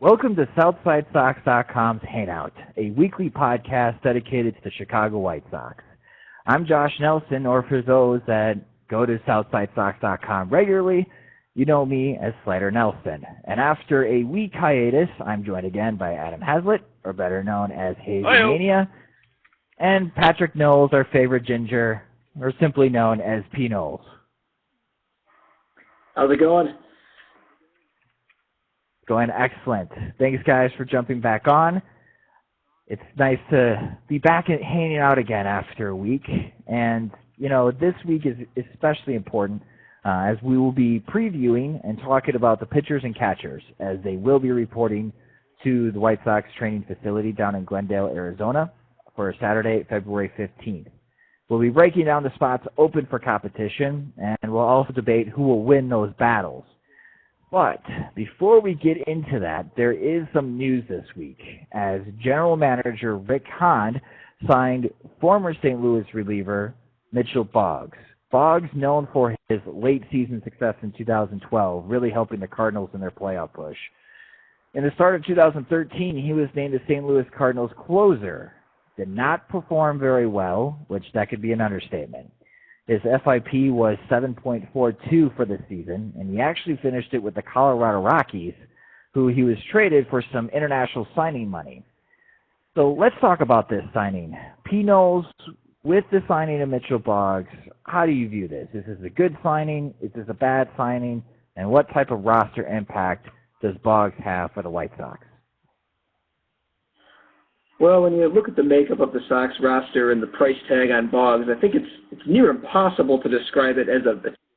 Welcome to SouthSideSox.com's Hangout, a weekly podcast dedicated to the Chicago White Sox. I'm Josh Nelson, or for those that go to SouthSideSox.com regularly, you know me as Slyder Nelson. And after a week hiatus, I'm joined again by Adam Hazlitt, or better known as Hazy Mania, and Patrick Pnoles, our favorite ginger, or simply known as Pnoles. How's it going? Going excellent. Thanks, guys, for jumping back on. It's nice to be back and hanging out again after a week. And, you know, this week is especially important as we will be previewing and talking about the pitchers and catchers as they will be reporting to the White Sox training facility down in Glendale, Arizona for Saturday, February 15th. We'll be breaking down the spots open for competition, and we'll also debate who will win those battles. But before we get into that, there is some news this week as General Manager Rick Hahn signed former St. Louis reliever Mitchell Boggs. Boggs, known for his late season success in 2012, really helping the Cardinals in their playoff push. In the start of 2013, he was named the St. Louis Cardinals closer. Did not perform very well, which that could be an understatement. His FIP was 7.42 for the season, and he actually finished it with the Colorado Rockies, who he was traded for some international signing money. So let's talk about this signing. Pnoles, with the signing of Mitchell Boggs, how do you view this? Is this a good signing? Is this a bad signing? And what type of roster impact does Boggs have for the White Sox? Well, when you look at the makeup of the Sox roster and the price tag on Boggs, I think it's near impossible to describe it as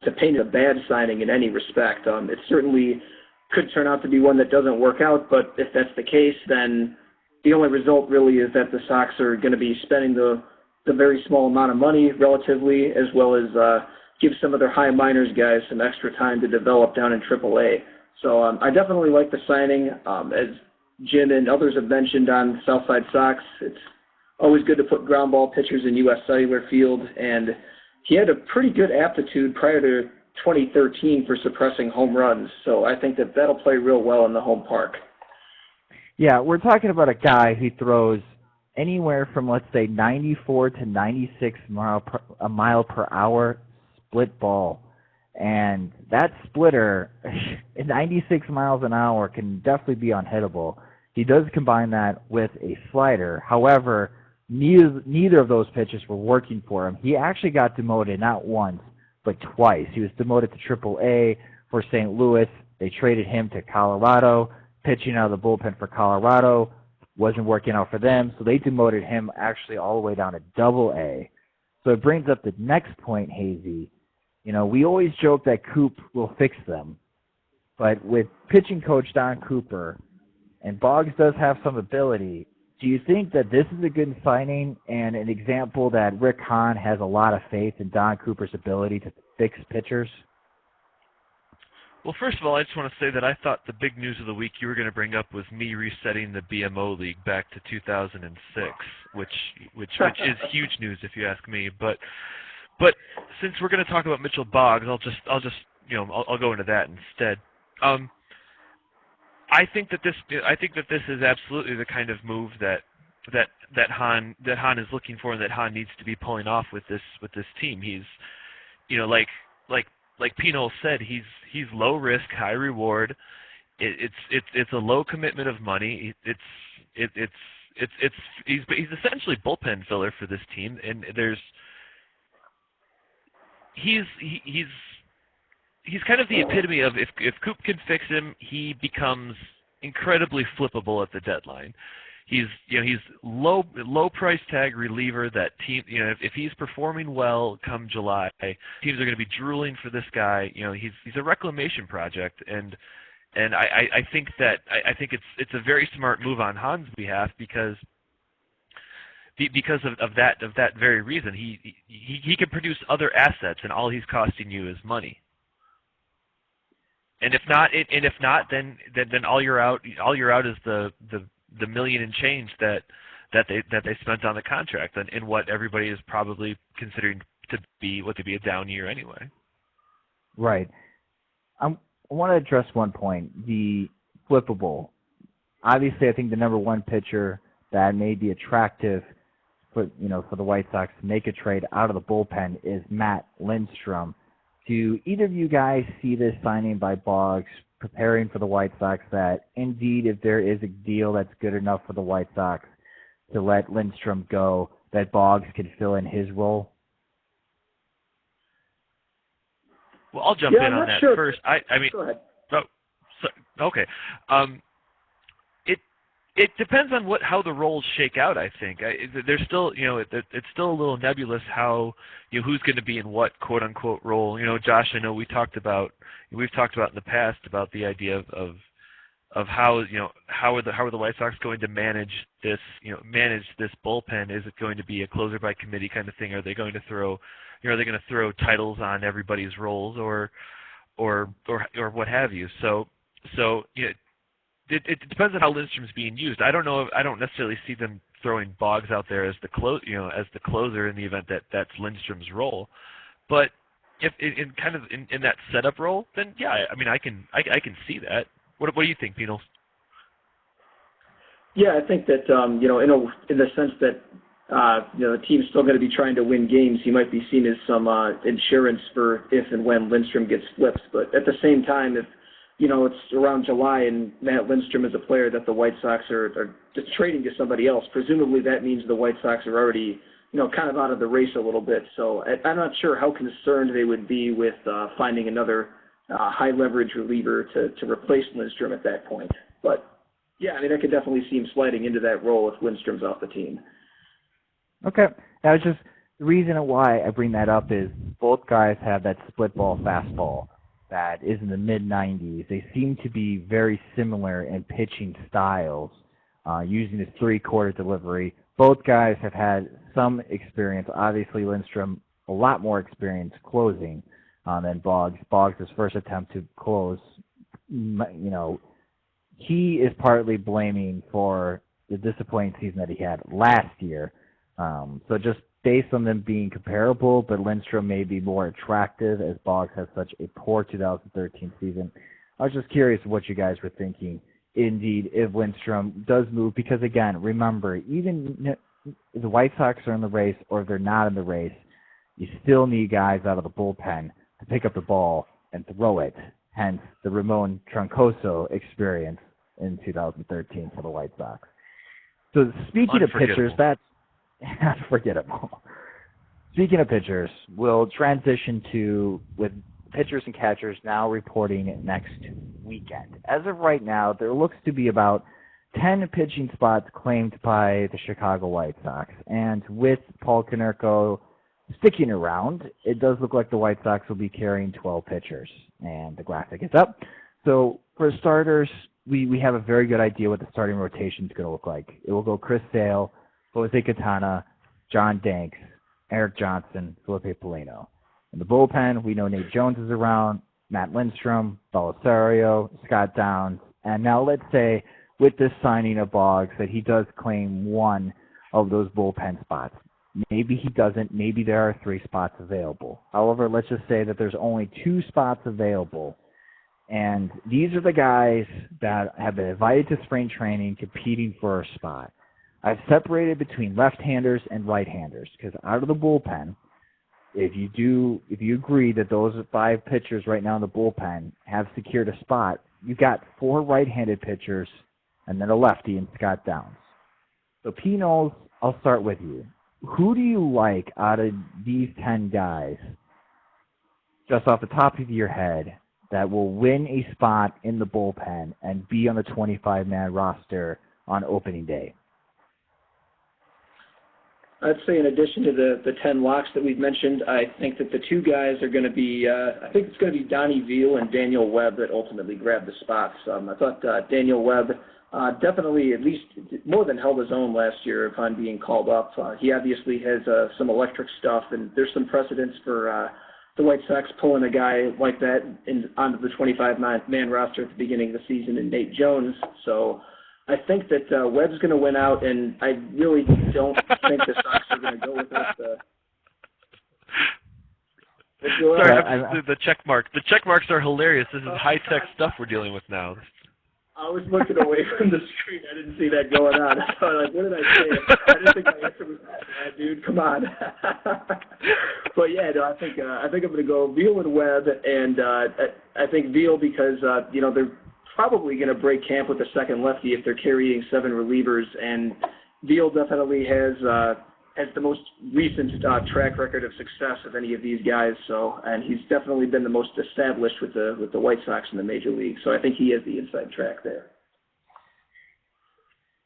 to paint a bad signing in any respect. It certainly could turn out to be one that doesn't work out, but if that's the case, then the only result really is that the Sox are going to be spending the very small amount of money relatively, as well as give some of their high minors guys some extra time to develop down in AAA. So I definitely like the signing. As Jim and others have mentioned on Southside Sox, it's always good to put ground ball pitchers in U.S. Cellular Field, and he had a pretty good aptitude prior to 2013 for suppressing home runs, so I think that that'll play real well in the home park. Yeah, we're talking about a guy who throws anywhere from, let's say, 94 to 96 mile per hour split ball. And that splitter, at 96 miles an hour, can definitely be unhittable. He does combine that with a slider. However, neither of those pitches were working for him. He actually got demoted not once, but twice. He was demoted to AAA for St. Louis. They traded him to Colorado, pitching out of the bullpen for Colorado. Wasn't working out for them, so they demoted him actually all the way down to AA. So it brings up the next point, Hazy. You know, we always joke that Coop will fix them, but with pitching coach Don Cooper, and Boggs does have some ability, do you think that this is a good signing and an example that Rick Hahn has a lot of faith in Don Cooper's ability to fix pitchers? Well, first of all, I just want to say that I thought the big news of the week you were going to bring up was me resetting the BMO League back to 2006, which is huge news if you ask me. But since we're going to talk about Mitchell Boggs, I'll go into that instead. I think that this is absolutely the kind of move that Hahn is looking for and that Hahn needs to be pulling off with this team. He's, like Pino said, he's low risk, high reward. It's a low commitment of money. He's essentially bullpen filler for this team, and he's kind of the epitome of if Coop can fix him, he becomes incredibly flippable at the deadline. He's low price tag reliever that team, if he's performing well come July, teams are going to be drooling for this guy. He's a reclamation project, and I think it's a very smart move on Hahn's behalf because of that very reason. He can produce other assets, and all he's costing you is money. And if not, then all you're out is the million and change that they spent on the contract, and what everybody is probably considering to be a down year anyway. Right. I want to address one point: the flippable. Obviously, I think the number one pitcher that may be attractive for the White Sox to make a trade out of the bullpen is Matt Lindstrom. Do either of you guys see this signing by Boggs preparing for the White Sox that indeed if there is a deal that's good enough for the White Sox to let Lindstrom go, that Boggs could fill in his role? Well, I'll jump in on that sure. first. I mean, go ahead. Okay. It depends on how the roles shake out. I think there's still it's still a little nebulous how who's going to be in what quote unquote role. Josh, I know we've talked about in the past about the idea of how how are the White Sox going to manage this bullpen? Is it going to be a closer by committee kind of thing? Are they going to throw titles on everybody's roles or what have you? So it depends on how Lindstrom's being used. I don't know. I don't necessarily see them throwing Boggs out there as the closer in the event that that's Lindstrom's role. But if in that setup role, then yeah, I mean I can see that. What do you think, Pnoles? Yeah, I think that in the sense that the team's still going to be trying to win games, he might be seen as some insurance for if and when Lindstrom gets flipped. But at the same time, if it's around July and Matt Lindstrom is a player that the White Sox are just trading to somebody else, presumably that means the White Sox are already, kind of out of the race a little bit. So I'm not sure how concerned they would be with finding another high leverage reliever to replace Lindstrom at that point. But yeah, I mean, I could definitely see him sliding into that role if Lindstrom's off the team. Okay. That was just the reason why I bring that up is both guys have that split ball fastball that is in the mid-90s. They seem to be very similar in pitching styles, using this three-quarter delivery. Both guys have had some experience. Obviously, Lindstrom, a lot more experience closing than Boggs. Boggs' first attempt to close, he is partly blaming for the disappointing season that he had last year. So just based on them being comparable, but Lindstrom may be more attractive as Boggs has such a poor 2013 season. I was just curious what you guys were thinking, indeed, if Lindstrom does move, because, again, remember, even if the White Sox are in the race or if they're not in the race, you still need guys out of the bullpen to pick up the ball and throw it, hence the Ramon Troncoso experience in 2013 for the White Sox. So speaking of pitchers, that's unforgettable. Speaking of pitchers, we'll transition with pitchers and catchers now reporting next weekend. As of right now, there looks to be about 10 pitching spots claimed by the Chicago White Sox. And with Paul Konerko sticking around, it does look like the White Sox will be carrying 12 pitchers. And the graphic is up. So for starters, we have a very good idea what the starting rotation is going to look like. It will go Chris Sale, Jose Quintana, John Danks, Eric Johnson, Felipe Polino. In the bullpen, we know Nate Jones is around, Matt Lindstrom, Belisario, Scott Downs, and now let's say with this signing of Boggs that he does claim one of those bullpen spots. Maybe he doesn't. Maybe there are 3 spots available. However, let's just say that there's only 2 spots available. And these are the guys that have been invited to spring training competing for a spot. I've separated between left-handers and right-handers because out of the bullpen, if you agree that those 5 pitchers right now in the bullpen have secured a spot, you've got 4 right-handed pitchers and then a lefty in Scott Downs. So Pnoles, I'll start with you. Who do you like out of these 10 guys, just off the top of your head, that will win a spot in the bullpen and be on the 25-man roster on opening day? I'd say in addition to the 10 locks that we've mentioned, I think that the 2 guys are going to be, I think it's going to be Donnie Veal and Daniel Webb that ultimately grab the spots. I thought Daniel Webb definitely at least more than held his own last year upon being called up. He obviously has some electric stuff, and there's some precedence for the White Sox pulling a guy like that onto the 25-man roster at the beginning of the season in Nate Jones. So I think that Webb's going to win out, and I really don't think the Sox are going to go with us. Sorry, the check mark. The check marks are hilarious. This is high-tech stuff we're dealing with now. I was looking away from the screen. I didn't see that going on. I thought, like, what did I say? I didn't think my answer was that bad, dude. Come on. But yeah, no, I think I'm going to go Veal and Webb, and I think Veal because they're probably going to break camp with the second lefty if they're carrying 7 relievers, and Veal definitely has the most recent track record of success of any of these guys. So, and he's definitely been the most established with the White Sox in the major league. So I think he has the inside track there.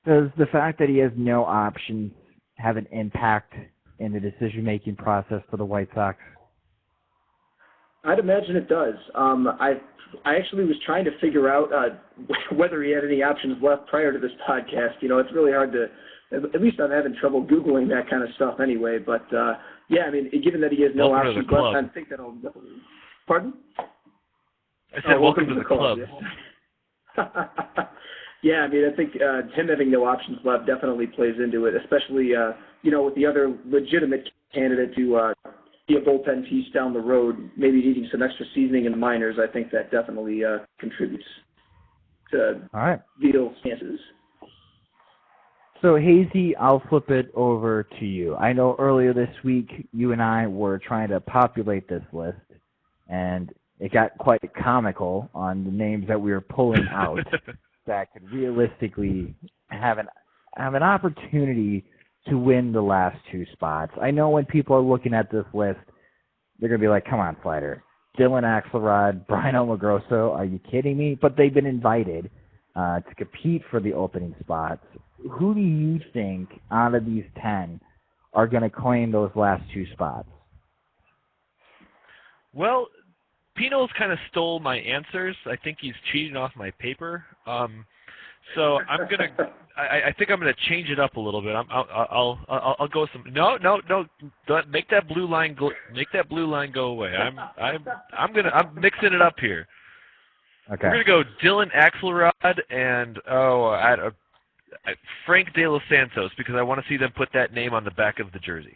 Does the fact that he has no options have an impact in the decision-making process for the White Sox? I'd imagine it does. I actually was trying to figure out whether he had any options left prior to this podcast. It's really hard to. At least I'm having trouble Googling that kind of stuff anyway. But, yeah, I mean, given that he has no options left, I think that'll – pardon? I said welcome to the club. Yeah. Yeah, I mean, I think him having no options left definitely plays into it, especially, with the other legitimate candidate to be a bullpen piece down the road, maybe needing some extra seasoning in the minors. I think that definitely contributes to Veal's chances. So, Hazy, I'll flip it over to you. I know earlier this week you and I were trying to populate this list, and it got quite comical on the names that we were pulling out that could realistically have an opportunity to win the last 2 spots. I know when people are looking at this list, they're going to be like, come on, Slyder. Dylan Axelrod, Brian Almagrosso, are you kidding me? But they've been invited to compete for the opening spots. Who do you think out of these 10 are going to claim those last 2 spots? Well, Pnoles kind of stole my answers. I think he's cheating off my paper. So I'm gonna. I think I'm gonna change it up a little bit. I'll go some. No. Don't make that blue line go. Make that blue line go away. I'm mixing it up here. Okay. We're gonna go Dylan Axelrod and Frank De Los Santos because I want to see them put that name on the back of the jersey.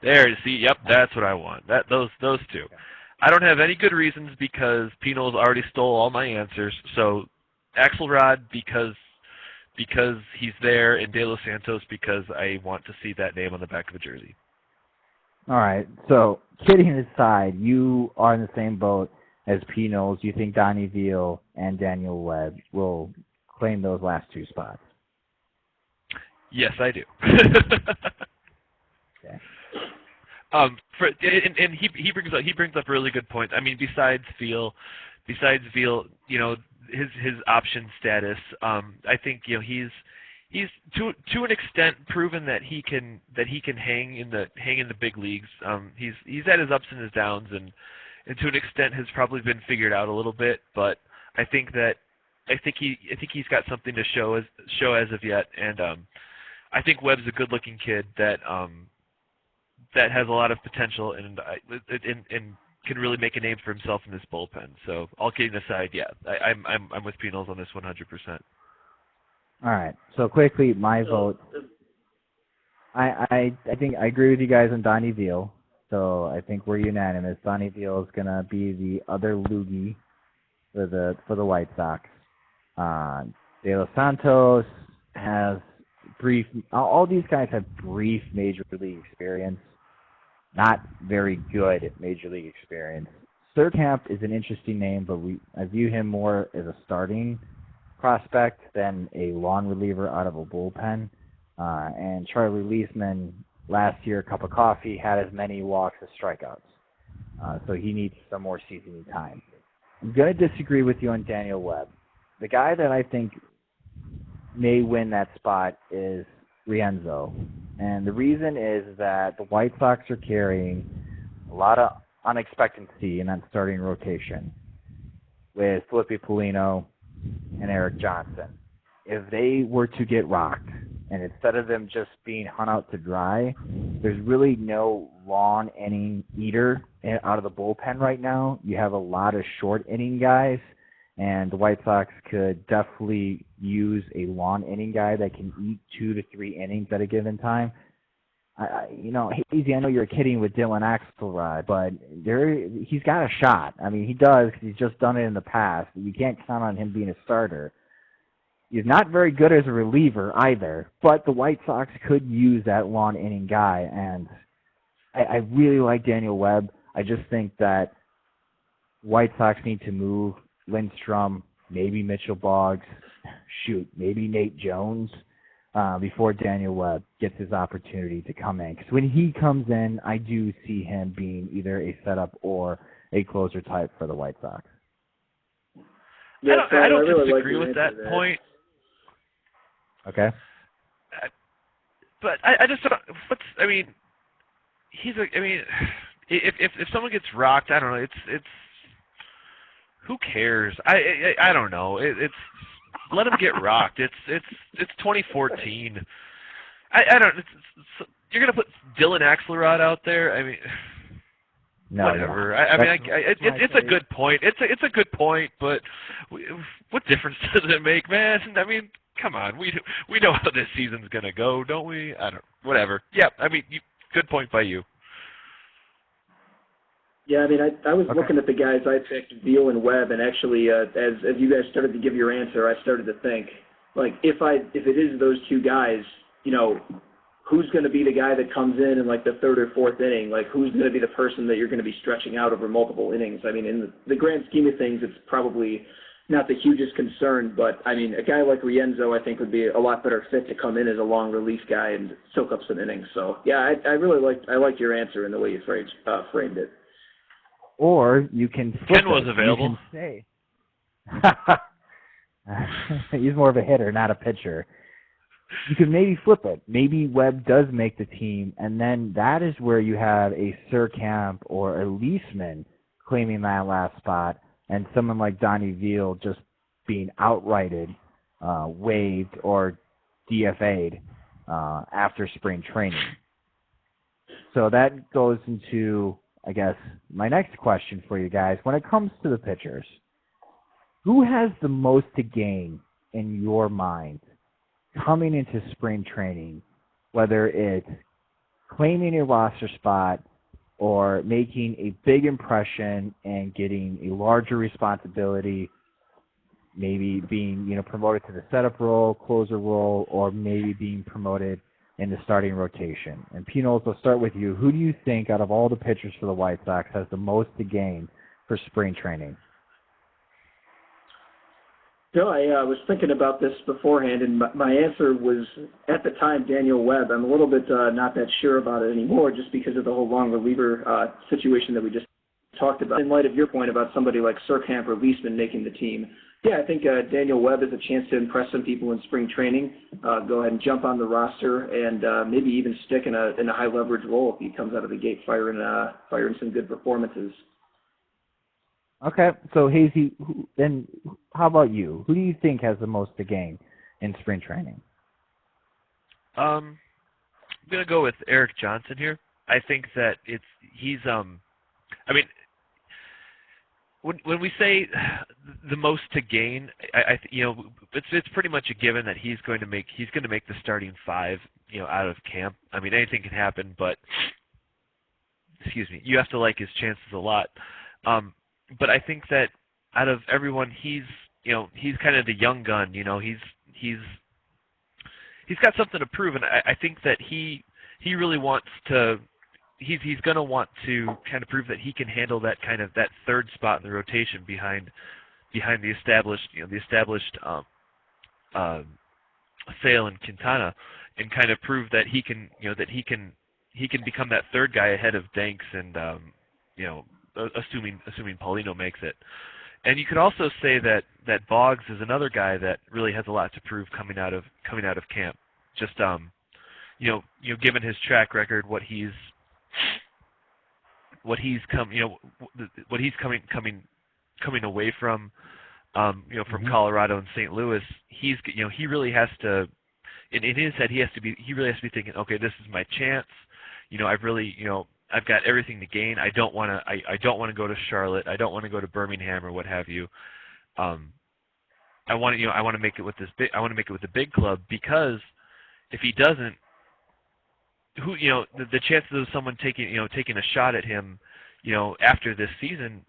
There, you see, yep, that's what I want. Those 2. I don't have any good reasons because Pnoles already stole all my answers. So Axelrod because he's there, and De Los Santos because I want to see that name on the back of a jersey. All right. So kidding aside, you are in the same boat as Pnoles. You think Donnie Veal and Daniel Webb will claim those last 2 spots? Yes, I do. Okay. And he brings up really good points. I mean, besides Veal, his option status. I think he's to an extent proven that he can hang in the big leagues. He's had his ups and his downs, and to an extent has probably been figured out a little bit. But I think he's got something to show as of yet, and I think Webb's a good-looking kid that has a lot of potential and can really make a name for himself in this bullpen. So, all kidding aside, yeah, I'm with Pnoles on this 100%. All right. So quickly, my vote. I think I agree with you guys on Donnie Veal. So I think we're unanimous. Donnie Veal is gonna be the other loogie for the White Sox. De Los Santos has brief. All these guys have brief major league experience. Not very good major league experience. Surkamp is an interesting name, but I view him more as a starting prospect than a long reliever out of a bullpen. And Charlie Leisman, last year, a cup of coffee, had as many walks as strikeouts. So he needs some more seasoning time. I'm going to disagree with you on Daniel Webb. The guy that I think may win that spot is Rienzo. And the reason is that the White Sox are carrying a lot of unexpectancy in that starting rotation with Felipe Polino and Eric Johnson. If they were to get rocked, and instead of them just being hung out to dry, there's really no long inning eater out of the bullpen right now. You have a lot of short inning guys, and the White Sox could definitely use a long inning guy that can eat 2 to 3 innings at a given time. Hazy, I know you're kidding with Dylan Axelrod, but he's got a shot. I mean, he does because he's just done it in the past. You can't count on him being a starter. He's not very good as a reliever either, but the White Sox could use that long inning guy, and I really like Daniel Webb. I just think that White Sox need to move Lindstrom, maybe Mitchell Boggs, maybe Nate Jones before Daniel Webb gets his opportunity to come in. Because when he comes in, I do see him being either a setup or a closer type for the White Sox. Yeah, I don't really disagree with that point. Okay. But I just don't. If someone gets rocked, I don't know. It's who cares? I don't know. It's let him get rocked. It's 2014. I don't. You're gonna put Dylan Axelrod out there. I mean, no, whatever. It's a good point. It's a good point, but what difference does it make, man? I mean, come on. We know how this season's gonna go, don't we? I don't. Whatever. Yeah. I mean, good point by you. Yeah, I mean, I was looking at the guys I picked, Veal and Webb, and actually, as you guys started to give your answer, I started to think, like, if it is those two guys, who's going to be the guy that comes in like the third or fourth inning? Like, who's going to be the person that you're going to be stretching out over multiple innings? I mean, in the grand scheme of things, it's probably not the hugest concern, but I mean, a guy like Rienzo, I think, would be a lot better fit to come in as a long relief guy and soak up some innings. So, yeah, I really liked your answer and the way you framed it. Or you can flip Ken was available. You can say, he's more of a hitter, not a pitcher. You can maybe flip it. Maybe Webb does make the team, and then that is where you have a Surkamp or a Leisman claiming that last spot, and someone like Donnie Veal just being outrighted, waived, or DFA'd after spring training. So that goes into, I guess, my next question for you guys. When it comes to the pitchers, who has the most to gain in your mind coming into spring training, whether it's claiming a roster spot or making a big impression and getting a larger responsibility, maybe being promoted to the setup role, closer role, or maybe being promoted in the starting rotation? And Pnoles, we'll start with you. Who do you think out of all the pitchers for the White Sox has the most to gain for spring training? No, I was thinking about this beforehand, and my answer was, at the time, Daniel Webb. I'm a little bit not that sure about it anymore just because of the whole long reliever situation that we just talked about. In light of your point about somebody like Surkamp or Leisman making the team, yeah, I think Daniel Webb has a chance to impress some people in spring training. Go ahead and jump on the roster and maybe even stick in a high leverage role if he comes out of the gate firing some good performances. Okay, so Hazy, then how about you? Who do you think has the most to gain in spring training? I'm gonna go with Eric Johnson here. I think that he's when we say the most to gain, it's pretty much a given that he's going to make the starting five, out of camp. I mean, anything can happen, but you have to like his chances a lot. But I think that out of everyone, he's kind of the young gun. He's got something to prove, and I think that he really wants to. He's going to want to kind of prove that he can handle that third spot in the rotation behind the established Sale and Quintana, and kind of prove that he can become that third guy ahead of Danks and assuming Paulino makes it. And you could also say that Boggs is another guy that really has a lot to prove coming out of camp. Just given his track record, what he's coming away from from Colorado and St. Louis, he really has to, in his head, he really has to be thinking, okay, this is my chance. I've got everything to gain. I don't want to go to Charlotte. I don't want to go to Birmingham or what have you. I want to make it with this big. I want to make it with the big club, because if he doesn't, the chances of someone taking a shot at him, after this season,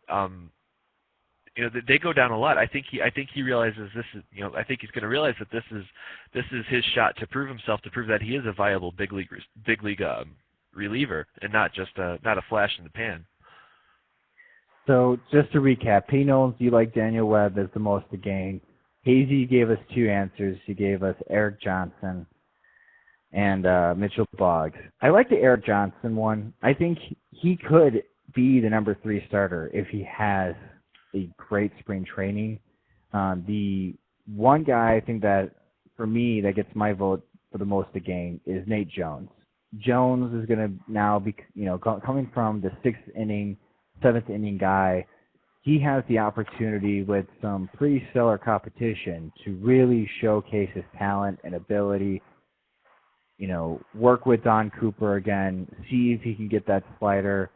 they go down a lot. I think he realizes this is, I think he's going to realize that this is his shot to prove himself, to prove that he is a viable big league reliever and not just not a flash in the pan. So just to recap, Pnoles, you like Daniel Webb as the most to gain. Hazy gave us two answers. He gave us Eric Johnson and Mitchell Boggs. I like the Eric Johnson one. I think he could be the number 3 starter if he has a great spring training. The one guy I think that, for me, that gets my vote for the most to gain is Nate Jones. Jones is going to now be, coming from the 6th inning, 7th inning guy, he has the opportunity with some pretty stellar competition to really showcase his talent and ability. Work with Don Cooper again, see if he can get that slider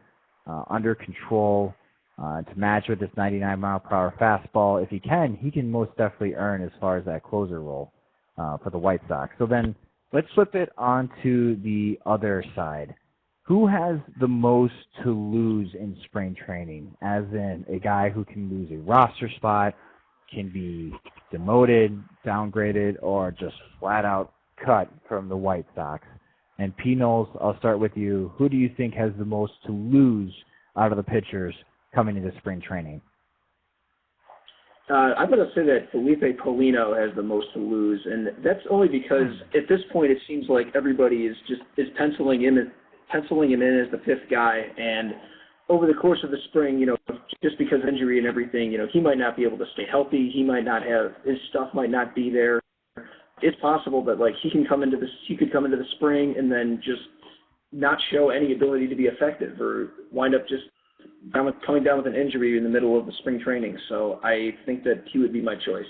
under control to match with this 99-mile-per-hour fastball. If he can most definitely earn as far as that closer role for the White Sox. So then let's flip it onto the other side. Who has the most to lose in spring training, as in a guy who can lose a roster spot, can be demoted, downgraded, or just flat out cut from the White Sox? And Pnoles, I'll start with you. Who do you think has the most to lose out of the pitchers coming into spring training? I'm going to say that Felipe Polino has the most to lose, and that's only because at this point it seems like everybody is penciling him in as the 5th guy, and over the course of the spring, just because of injury and everything, he might not be able to stay healthy. He might not have, his stuff might not be there. It's possible that he could come into the spring and then just not show any ability to be effective, or wind up just coming down with an injury in the middle of the spring training. So I think that he would be my choice.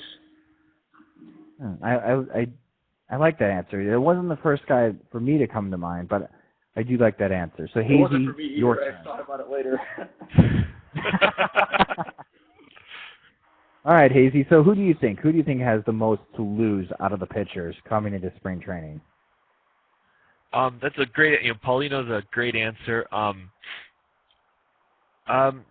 I like that answer. It wasn't the first guy for me to come to mind, but I do like that answer. So Hazy, it wasn't for me either. Your turn. I thought about it later. All right, Hazy. So who do you think has the most to lose out of the pitchers coming into spring training? That's a great. Paulino's a great answer. I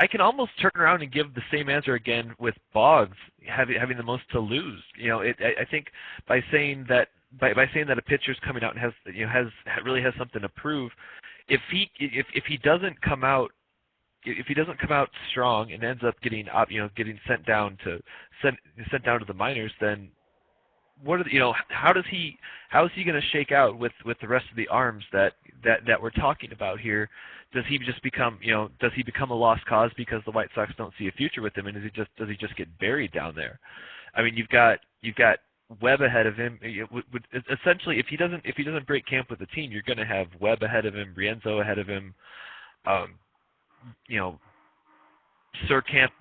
can almost turn around and give the same answer again with Boggs having the most to lose. I think by saying that a pitcher's coming out and has something to prove, if he doesn't come out strong and ends up getting sent down to the minors, then how is he going to shake out with the rest of the arms that we're talking about here? Does he just become a lost cause because the White Sox don't see a future with him, and does he just get buried down there? I mean, you've got Webb ahead of him. Essentially, if he doesn't break camp with the team, you're going to have Webb ahead of him, Rienzo ahead of him. Surkamp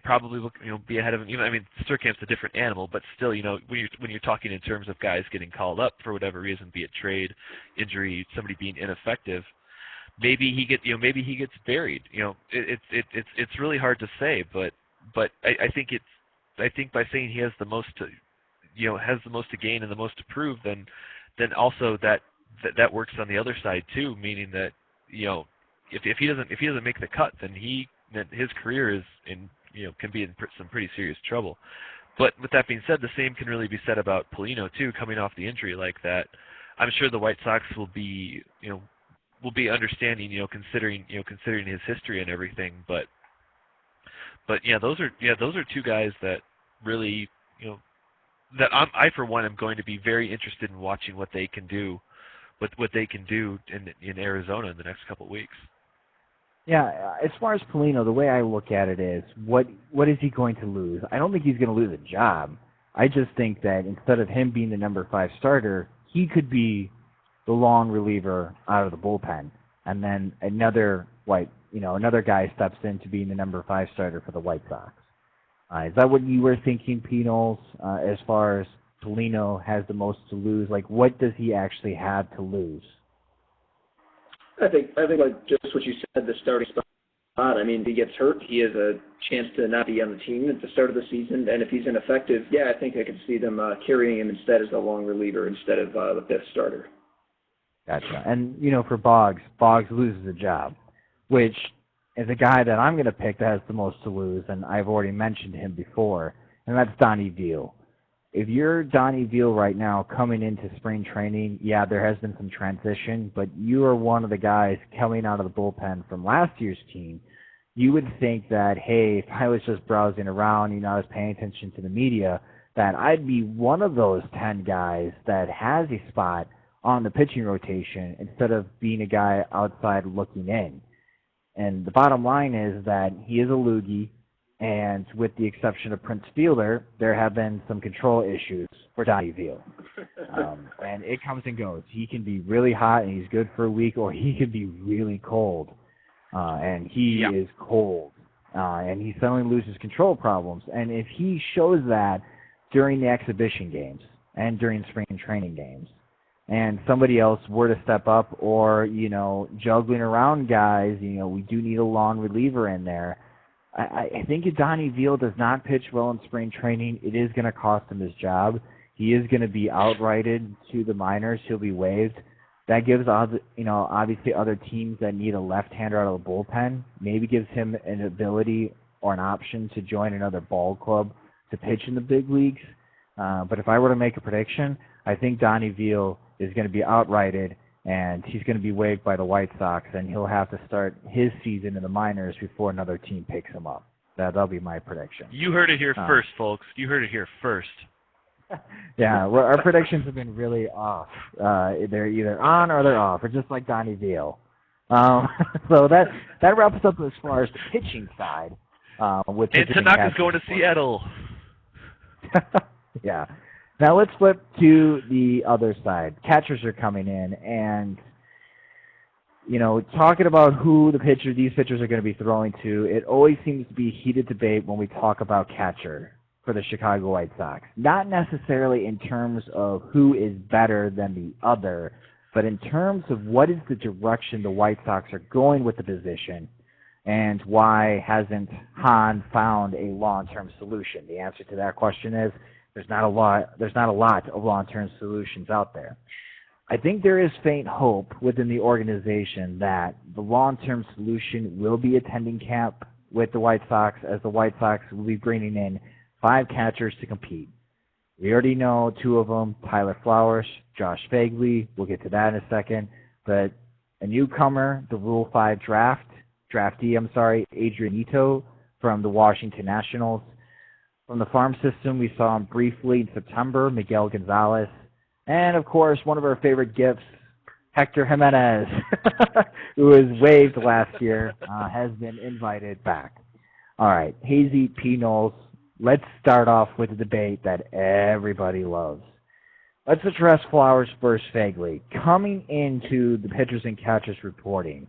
probably will be ahead of him. I mean, Surkamp's a different animal, but still, when you're talking in terms of guys getting called up for whatever reason, be it trade, injury, somebody being ineffective, maybe he gets buried. It's really hard to say, but I think by saying he has the most to gain and the most to prove, then also that works on the other side too, meaning that if he doesn't make the cut, then his career can be in some pretty serious trouble. But with that being said, the same can really be said about Polino too, coming off the injury like that. I'm sure the White Sox will be understanding, considering his history and everything. But those are two guys that really, that I for one am going to be very interested in watching what they can do, what they can do in Arizona in the next couple of weeks. Yeah, as far as Polino, the way I look at it is, what is he going to lose? I don't think he's going to lose a job. I just think that instead of him being the number 5 starter, he could be the long reliever out of the bullpen, and then another guy steps into being the number 5 starter for the White Sox. Is that what you were thinking, Pnoles, as far as Polino has the most to lose? Like, what does he actually have to lose? I think like just what you said, the starting spot. I mean, if he gets hurt, he has a chance to not be on the team at the start of the season. And if he's ineffective, I think I could see them carrying him instead as the long reliever instead of the 5th starter. Gotcha. And, for Boggs loses a job, which is a guy that I'm going to pick that has the most to lose, and I've already mentioned him before, and that's Donnie Veal. If you're Donnie Veal right now coming into spring training, yeah, there has been some transition, but you are one of the guys coming out of the bullpen from last year's team. You would think that, hey, if I was just browsing around, I was paying attention to the media, that I'd be one of those 10 guys that has a spot on the pitching rotation instead of being a guy outside looking in. And the bottom line is that he is a loogie, and with the exception of Prince Fielder, there have been some control issues for Donnie Veal. And it comes and goes. He can be really hot and he's good for a week, or he can be really cold. And he is cold. And he suddenly loses control problems. And if he shows that during the exhibition games and during spring training games, and somebody else were to step up, or, juggling around guys, we do need a long reliever in there. I think if Donnie Veal does not pitch well in spring training, it is going to cost him his job. He is going to be outrighted to the minors. He'll be waived. That gives, obviously other teams that need a left-hander out of the bullpen, maybe gives him an ability or an option to join another ball club to pitch in the big leagues. But if I were to make a prediction, I think Donnie Veal is going to be outrighted, and he's going to be waived by the White Sox, and he'll have to start his season in the minors before another team picks him up. That'll be my prediction. You heard it here first, folks. You heard it here first. Yeah, well, our predictions have been really off. They're either on or they're off, or just like Donnie Veal. So that wraps up as far as the pitching side. With and Tanaka's going to Seattle. Yeah. Now let's flip to the other side. Catchers are coming in, and talking about who these pitchers are going to be throwing to, it always seems to be heated debate when we talk about catcher for the Chicago White Sox. Not necessarily in terms of who is better than the other, but in terms of what is the direction the White Sox are going with the position, and why hasn't Hahn found a long-term solution? The answer to that question is there's not a lot of long-term solutions out there. I think there is faint hope within the organization that the long-term solution will be attending camp with the White Sox, as the White Sox will be bringing in 5 catchers to compete. We already know 2 of them, Tyler Flowers, Josh Fagley. We'll get to that in a second. But a newcomer, the Rule 5 draftee, Adrian Ito from the Washington Nationals. From the farm system, we saw him briefly in September, Miguel Gonzalez. And, of course, one of our favorite gifts, Hector Jimenez, who was waived last year, has been invited back. All right, Hazy, Pnoles. Let's start off with the debate that everybody loves. Let's address Flowers versus Fagley. Coming into the pitchers and catchers reporting,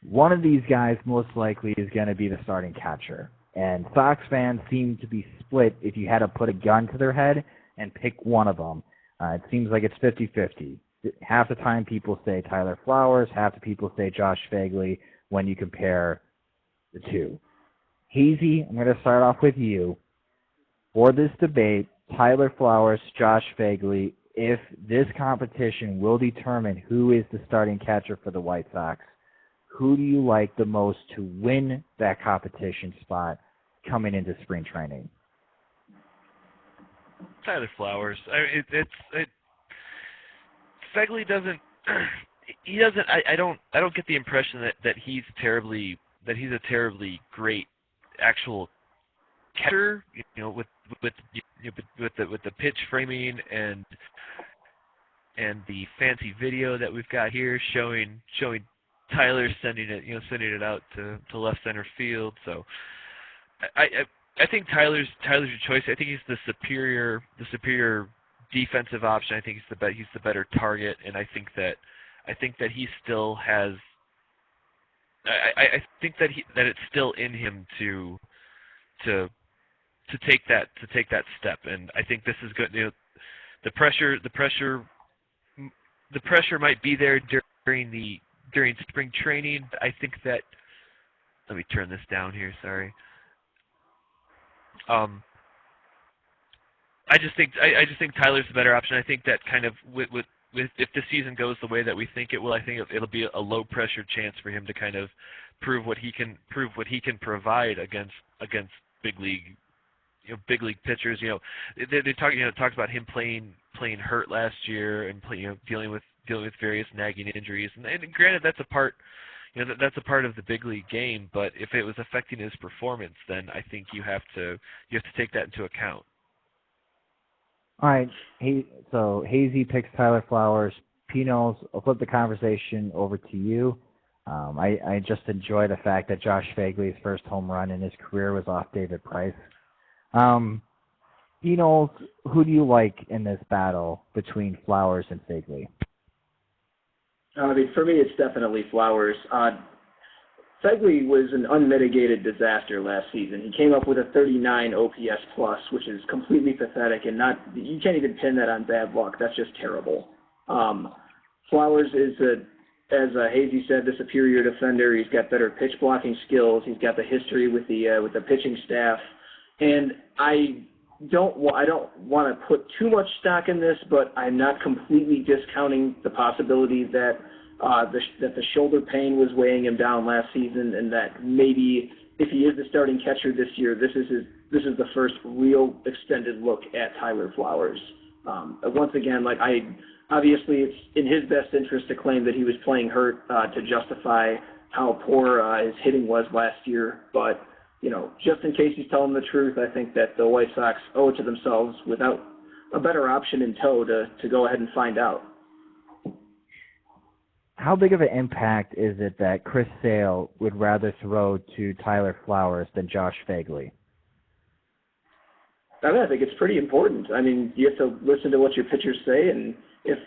one of these guys most likely is going to be the starting catcher. And Sox fans seem to be split if you had to put a gun to their head and pick one of them. It seems like it's 50-50. Half the time people say Tyler Flowers, half the people say Josh Fagley when you compare the two. Hazy, I'm going to start off with you. For this debate, Tyler Flowers, Josh Fagley, if this competition will determine who is the starting catcher for the White Sox, who do you like the most to win that competition spot coming into spring training? Tyler Flowers. Fagley doesn't. He doesn't. I don't get the impression that he's a terribly great actual catcher. With the pitch framing and the fancy video that we've got here showing Tyler sending it out to left center field. So I think Tyler's your choice. I think he's the superior defensive option. I think he's the better target, and I think that he still has. I think that it's still in him to take that step, and I think this is good. The pressure might be there during spring training. But I think that. Let me turn this down here. Sorry. I just think Tyler's the better option. I think that kind of with if the season goes the way that we think it will, I think it'll be a low pressure chance for him to kind of prove what he can provide against big league pitchers. They talked about him playing hurt last year and dealing with various nagging injuries. And granted, that's a part. That's a part of the big league game. But if it was affecting his performance, then I think you have to take that into account. All right. So Hazy picks Tyler Flowers. Pnoles, I'll flip the conversation over to you. I just enjoy the fact that Josh Fagley's first home run in his career was off David Price. Pnoles, who do you like in this battle between Flowers and Fagley? I mean, for me, it's definitely Flowers. Fagley was an unmitigated disaster last season. He came up with a 39 OPS plus, which is completely pathetic, and you can't even pin that on bad luck. That's just terrible. Flowers is, as Hazy said, the superior defender. He's got better pitch blocking skills. He's got the history with the pitching staff, and I don't want to put too much stock in this, but I'm not completely discounting the possibility that the shoulder pain was weighing him down last season, and that maybe if he is the starting catcher this year, this is the first real extended look at Tyler Flowers. Once again, obviously it's in his best interest to claim that he was playing hurt to justify how poor his hitting was last year, but just in case he's telling the truth, I think that the White Sox owe it to themselves, without a better option in tow, to go ahead and find out. How big of an impact is it that Chris Sale would rather throw to Tyler Flowers than Josh Fagley? I think it's pretty important. I mean, you have to listen to what your pitchers say, and if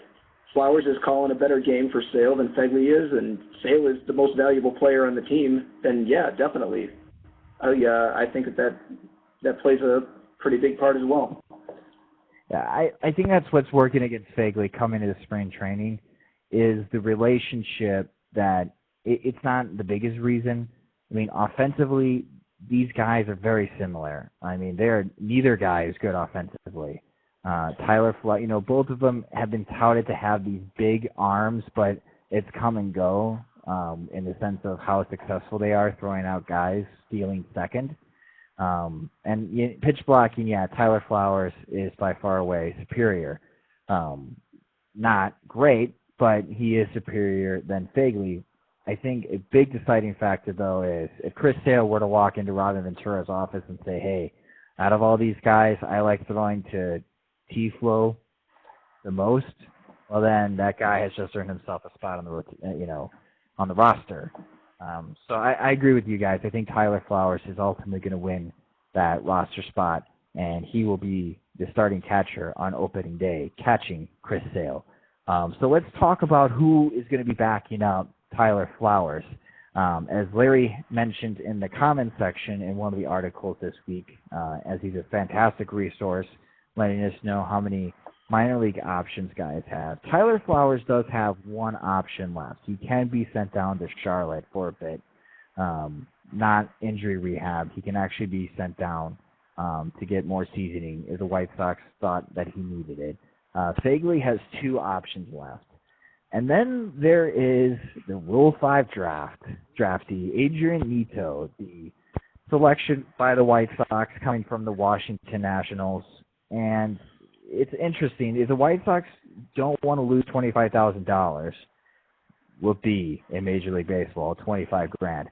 Flowers is calling a better game for Sale than Fagley is, and Sale is the most valuable player on the team, then yeah, definitely. I think that plays a pretty big part as well. Yeah, I think that's what's working against Fagley coming into spring training is the relationship that it's not the biggest reason. I mean, offensively, these guys are very similar. I mean, neither guy is good offensively. Tyler Flowers, both of them have been touted to have these big arms, but it's come and go. In the sense of how successful they are throwing out guys stealing second. And pitch blocking, yeah, Tyler Flowers is by far away superior. Not great, but he is superior than Fagley. I think a big deciding factor, though, is if Chris Sale were to walk into Robin Ventura's office and say, hey, out of all these guys, I like throwing to T-Flow the most, well, then that guy has just earned himself a spot on the roster. So I agree with you guys. I think Tyler Flowers is ultimately going to win that roster spot, and he will be the starting catcher on opening day, catching Chris Sale. So let's talk about who is going to be backing up Tyler Flowers. As Larry mentioned in the comments section in one of the articles this week, as he's a fantastic resource, letting us know how many minor league options guys have. Tyler Flowers does have one option left. He can be sent down to Charlotte for a bit, not injury rehab. He can actually be sent down to get more seasoning if the White Sox thought that he needed it. Fagley has two options left. And then there is the Rule 5 draftee, Adrian Neto, the selection by the White Sox coming from the Washington Nationals. And it's interesting. If the White Sox don't want to lose $25,000, will be in Major League Baseball, $25,000.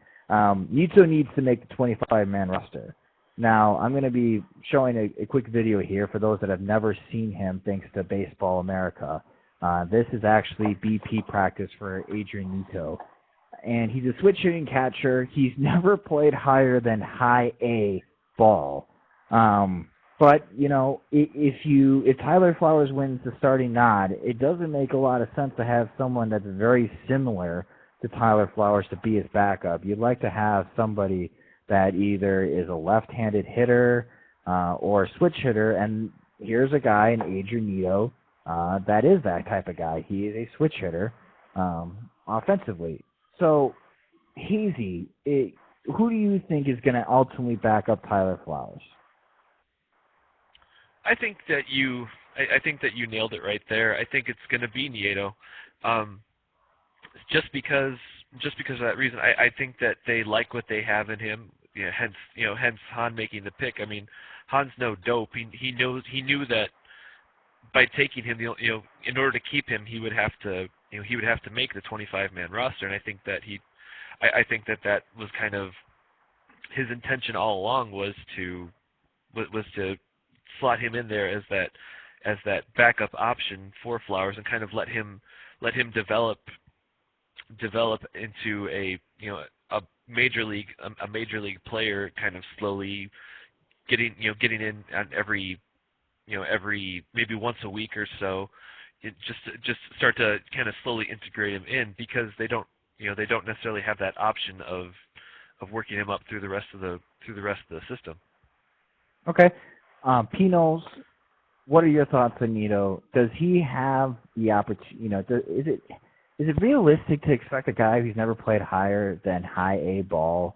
Neto needs to make the 25-man roster. Now, I'm going to be showing a quick video here for those that have never seen him, thanks to Baseball America. This is actually BP practice for Adrian Neto. And he's a switch hitting catcher. He's never played higher than high A ball. But, if Tyler Flowers wins the starting nod, it doesn't make a lot of sense to have someone that's very similar to Tyler Flowers to be his backup. You'd like to have somebody that either is a left-handed hitter or a switch hitter, and here's a guy in Adrian Neto that is that type of guy. He is a switch hitter offensively. So, Hazy, who do you think is going to ultimately back up Tyler Flowers? I think that I think that you nailed it right there. I think it's going to be Nieto, just because of that reason. I think that they like what they have in him. Hence Han making the pick. I mean, Han's no dope. He knew that by taking him, in order to keep him, he would have to make the 25-man roster, and I think that that was kind of his intention all along, was to slot him in there as that backup option for Flowers, and kind of let him develop into a major league player, kind of slowly getting in on every maybe once a week or so. Just start to kind of slowly integrate him in, because they don't necessarily have that option of working him up through the rest of the system. Okay. Pnoles, what are your thoughts on Nieto? Does he have the opportunity? Is it realistic to expect a guy who's never played higher than high A ball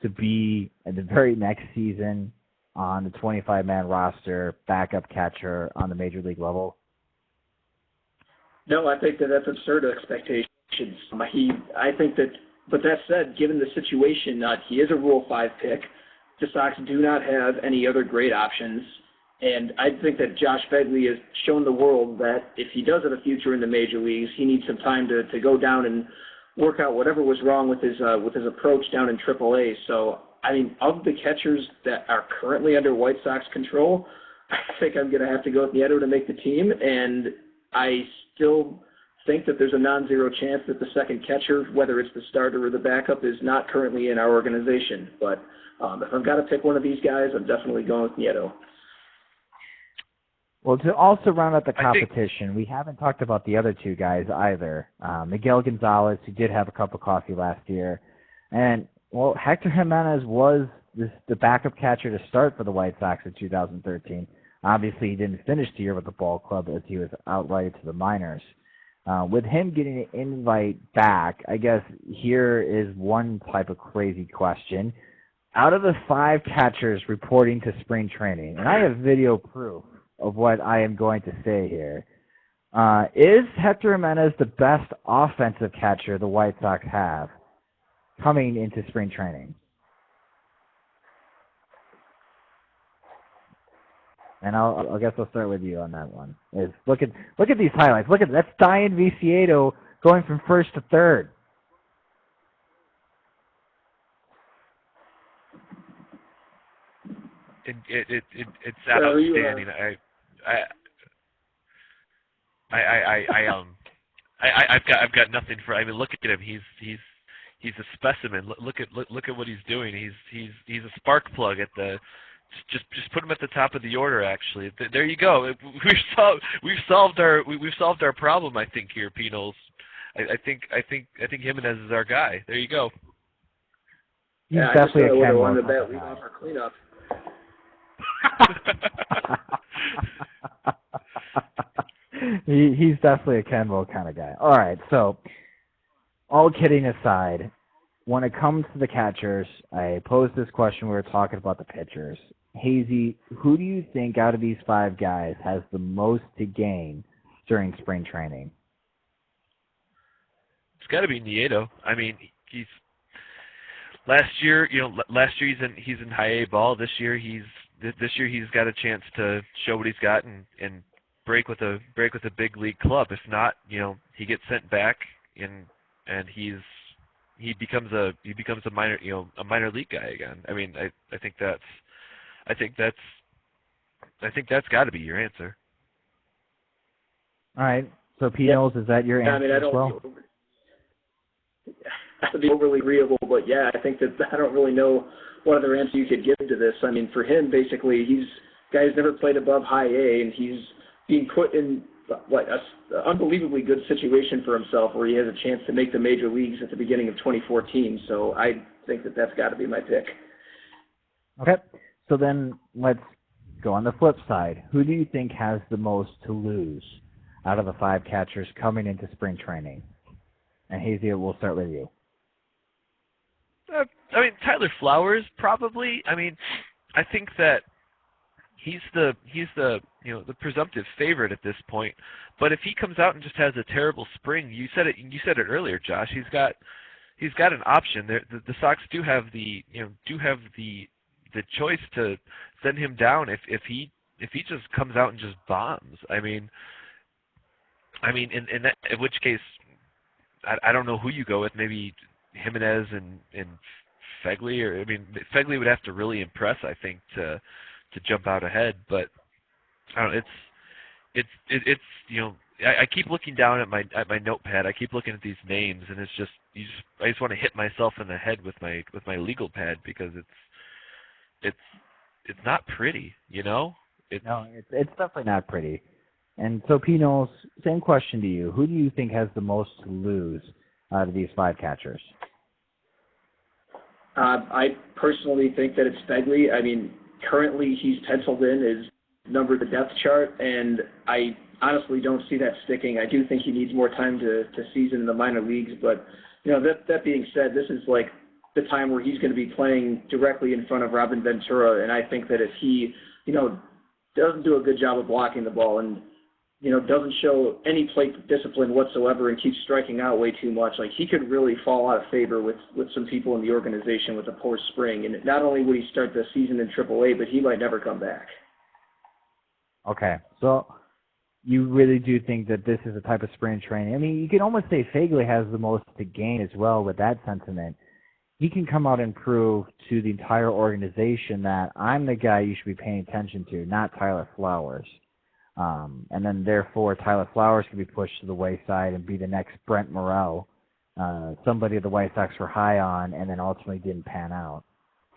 to be in the very next season on the 25-man roster, backup catcher on the major league level? No, I think that's absurd expectations. I think that, but that said, given the situation, he is a Rule 5 pick. The Sox do not have any other great options, and I think that Josh Begley has shown the world that if he does have a future in the major leagues, he needs some time to go down and work out whatever was wrong with his approach down in AAA. So, I mean, of the catchers that are currently under White Sox control, I think I'm going to have to go with Nieto to make the team, and I still think that there's a non-zero chance that the second catcher, whether it's the starter or the backup, is not currently in our organization. But if I've got to pick one of these guys, I'm definitely going with Nieto. Well, to also round out the competition, we haven't talked about the other two guys either. Miguel Gonzalez, who did have a cup of coffee last year, and, well, Hector Jimenez was the backup catcher to start for the White Sox in 2013. Obviously, he didn't finish the year with the ball club, as he was outright to the minors. With him getting an invite back, I guess here is one type of crazy question. Out of the 5 catchers reporting to spring training, and I have video proof of what I am going to say here, is Hector Jimenez the best offensive catcher the White Sox have coming into spring training? And I guess I'll start with you on that one. Look at these highlights. That's Dian Viciedo going from first to third. It's outstanding. I've got nothing for. I mean, look at him. He's a specimen. Look at what he's doing. He's a spark plug at the. Just put him at the top of the order. Actually, there you go. We've solved our problem. I think here, Pnoles. I think Jimenez is our guy. There you go. He's definitely a Ken one of the bat lead off our cleanup. He's definitely a Kenwell kind of guy. All right, so all kidding aside, when it comes to the catchers, I posed this question. We were talking about the pitchers. Hazy, who do you think out of these 5 guys has the most to gain during spring training? It's got to be Nieto. I mean, he's last year he's in high A ball. This year he's got a chance to show what he's got and break with a big league club. If not, he gets sent back and he becomes a minor league guy again. I mean, I think that's got to be your answer. All right. So Pnoles, is that your answer as well? To be overly agreeable, but yeah, I think that I don't really know what other answer you could give to this. I mean, for him, basically, he's a guy who's never played above high A, and he's being put in an unbelievably good situation for himself, where he has a chance to make the major leagues at the beginning of 2014. So I think that that's got to be my pick. Okay, so then let's go on the flip side. Who do you think has the most to lose out of the 5 catchers coming into spring training? And Hazy, we'll start with you. I mean, Tyler Flowers, probably. I mean, I think that he's the the presumptive favorite at this point. But if he comes out and just has a terrible spring, you said it earlier, Josh. He's got an option. The Sox do have the choice to send him down if he just comes out and just bombs. I mean, in which case, I don't know who you go with. Maybe Jimenez and Fegley, or Fegley would have to really impress, I think, to jump out ahead. But I don't know. It's I keep looking down at my notepad. I keep looking at these names, and I just want to hit myself in the head with my legal pad, because it's not pretty, No, it's definitely not pretty. And so, Pnoles, same question to you. Who do you think has the most to lose out of these 5 catchers? I personally think that it's Fegley. Currently he's penciled in as number of the depth chart, and I honestly don't see that sticking. I do think he needs more time to season in the minor leagues, but that being said, this is like the time where he's going to be playing directly in front of Robin Ventura, and I think that if he doesn't do a good job of blocking the ball and doesn't show any plate discipline whatsoever and keeps striking out way too much, like, he could really fall out of favor with some people in the organization with a poor spring. And not only would he start the season in AAA, but he might never come back. Okay, so you really do think that this is a type of spring training. You can almost say Fegley has the most to gain as well with that sentiment. He can come out and prove to the entire organization that I'm the guy you should be paying attention to, not Tyler Flowers. And then, therefore, Tyler Flowers can be pushed to the wayside and be the next Brent Morel, somebody the White Sox were high on and then ultimately didn't pan out.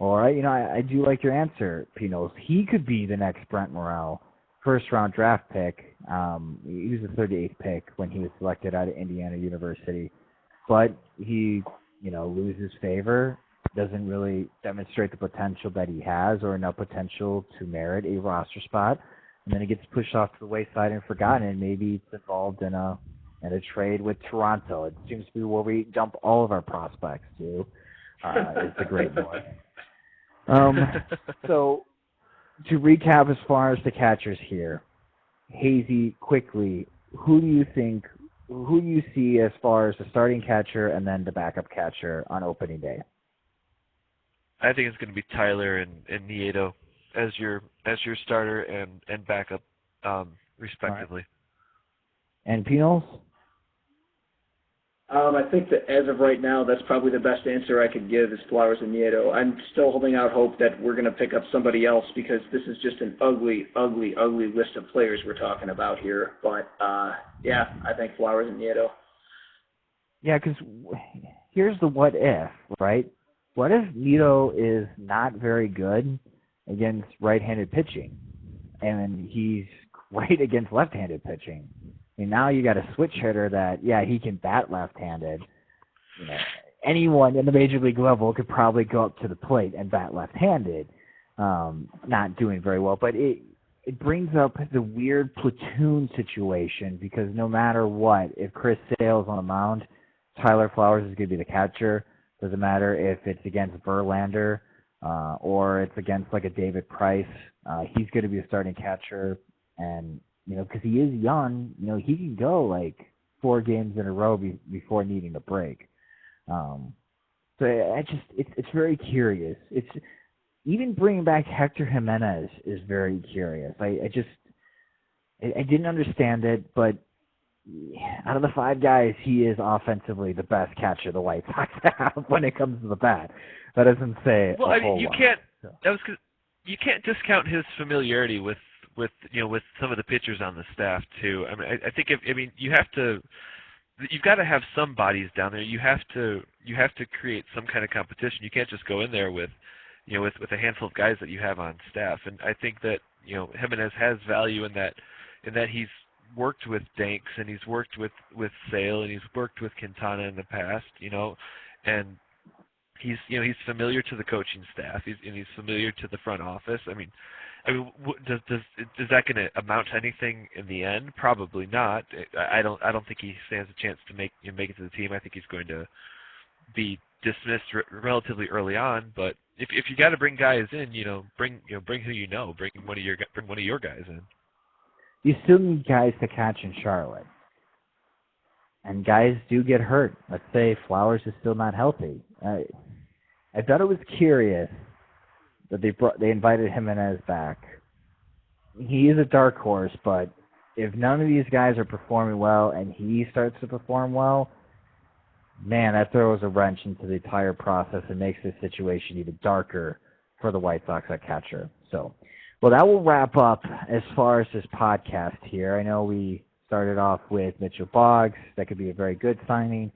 Or, I do like your answer, Pnoles. He could be the next Brent Morel, first-round draft pick. He was the 38th pick when he was selected out of Indiana University. But he, loses favor, doesn't really demonstrate the potential that he has or enough potential to merit a roster spot. And then he gets pushed off to the wayside and forgotten, and maybe it's involved in a trade with Toronto. It seems to be where we dump all of our prospects to. It's the Great North. So to recap, as far as the catchers here, Hazy, quickly, who do you see as far as the starting catcher and then the backup catcher on opening day? I think it's going to be Tyler and Nieto as your starter and backup, respectively. Right. And Pnoles? I think that as of right now, that's probably the best answer I could give is Flowers and Nieto. I'm still holding out hope that we're going to pick up somebody else, because this is just an ugly, ugly, ugly list of players we're talking about here. But, yeah, I think Flowers and Nieto. Yeah, because here's the what if, right? What if Nieto is not very good against right-handed pitching, and he's great against left-handed pitching? Now you got a switch hitter that, yeah, he can bat left-handed. Anyone in the major league level could probably go up to the plate and bat left-handed. Not doing very well, but it brings up the weird platoon situation, because no matter what, if Chris Sale's on the mound, Tyler Flowers is going to be the catcher. Doesn't matter if it's against Verlander or it's against like a David Price. He's going to be a starting catcher, and because he is young, he can go like 4 games in a row before needing a break. So it's very curious. It's even bringing back Hector Jimenez is very curious. I didn't understand it, but out of the 5 guys, he is offensively the best catcher the White Sox have when it comes to the bat. That doesn't say well. A whole You lot. can't. You can't discount his familiarity with some of the pitchers on the staff too. I think you've got to have some bodies down there. You have to create some kind of competition. You can't just go in there with a handful of guys that you have on staff. And I think that Jimenez has value in that he's worked with Danks and he's worked with Sale and he's worked with Quintana in the past. And he's familiar to the coaching staff. He's familiar to the front office. Is that going to amount to anything in the end? Probably not. I don't think he stands a chance to make it to the team. I think he's going to be dismissed relatively early on. But if you got to bring guys in, bring who bring one of your guys in. You still need guys to catch in Charlotte, and guys do get hurt. Let's say Flowers is still not healthy. I thought it was curious that they invited Jimenez back. He is a dark horse, but if none of these guys are performing well and he starts to perform well, man, that throws a wrench into the entire process and makes this situation even darker for the White Sox at catcher. So, well, that will wrap up as far as this podcast here. I know we started off with Mitchell Boggs. That could be a very good signing.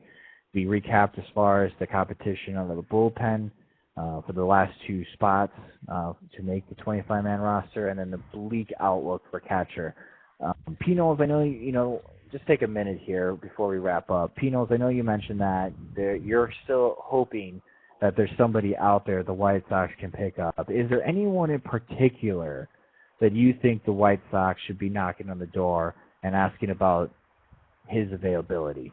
We recapped as far as the competition on the bullpen for the last two spots to make the 25-man roster, and then the bleak outlook for catcher. Pnoles, I know, just take a minute here before we wrap up. Pnoles, I know you mentioned that you're still hoping that there's somebody out there the White Sox can pick up. Is there anyone in particular that you think the White Sox should be knocking on the door and asking about his availability?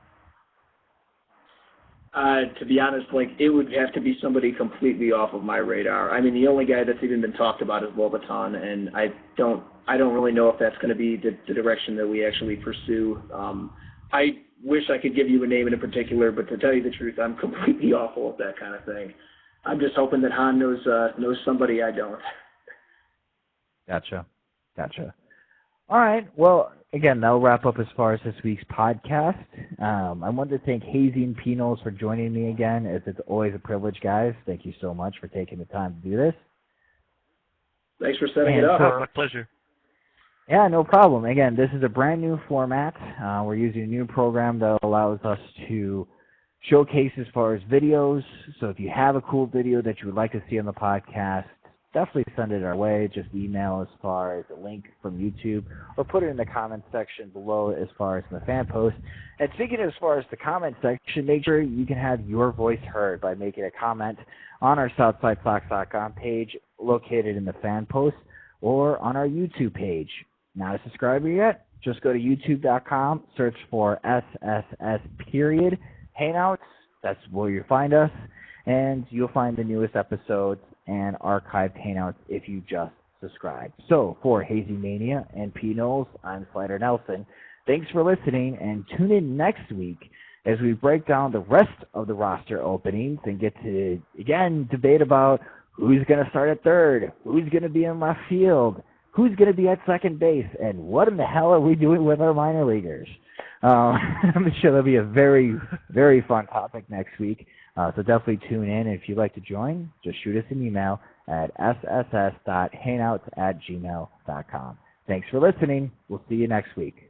To be honest, it would have to be somebody completely off of my radar. I mean, the only guy that's even been talked about is Lobaton, and I don't really know if that's going to be the direction that we actually pursue. I wish I could give you a name in particular, but to tell you the truth, I'm completely awful at that kind of thing. I'm just hoping that Han knows somebody I don't. Gotcha. All right. Well, again, that'll wrap up as far as this week's podcast. I wanted to thank Hazy and Pnoles for joining me again. It's always a privilege, guys. Thank you so much for taking the time to do this. Thanks for setting it up. My pleasure. Yeah, no problem. Again, this is a brand new format. We're using a new program that allows us to showcase as far as videos. So if you have a cool video that you would like to see on the podcast, definitely send it our way. Just email as far as a link from YouTube or put it in the comment section below as far as in the fan post. And speaking as far as the comment section, make sure you can have your voice heard by making a comment on our SouthSideSox.com page located in the fan post or on our YouTube page. Not a subscriber yet? Just go to youtube.com, search for SSS Hangouts. That's where you'll find us, and you'll find the newest episodes and archived Hangouts if you just subscribe. So for Hazy Mania and Pnoles, I'm Slyder Nelson. Thanks for listening, and tune in next week as we break down the rest of the roster openings and get to, again, debate about who's going to start at third, who's going to be in left field, who's going to be at second base, and what in the hell are we doing with our minor leaguers? I'm sure that'll be a very, very fun topic next week. So definitely tune in. If you'd like to join, just shoot us an email at sss.hangouts@gmail.com. Thanks for listening. We'll see you next week.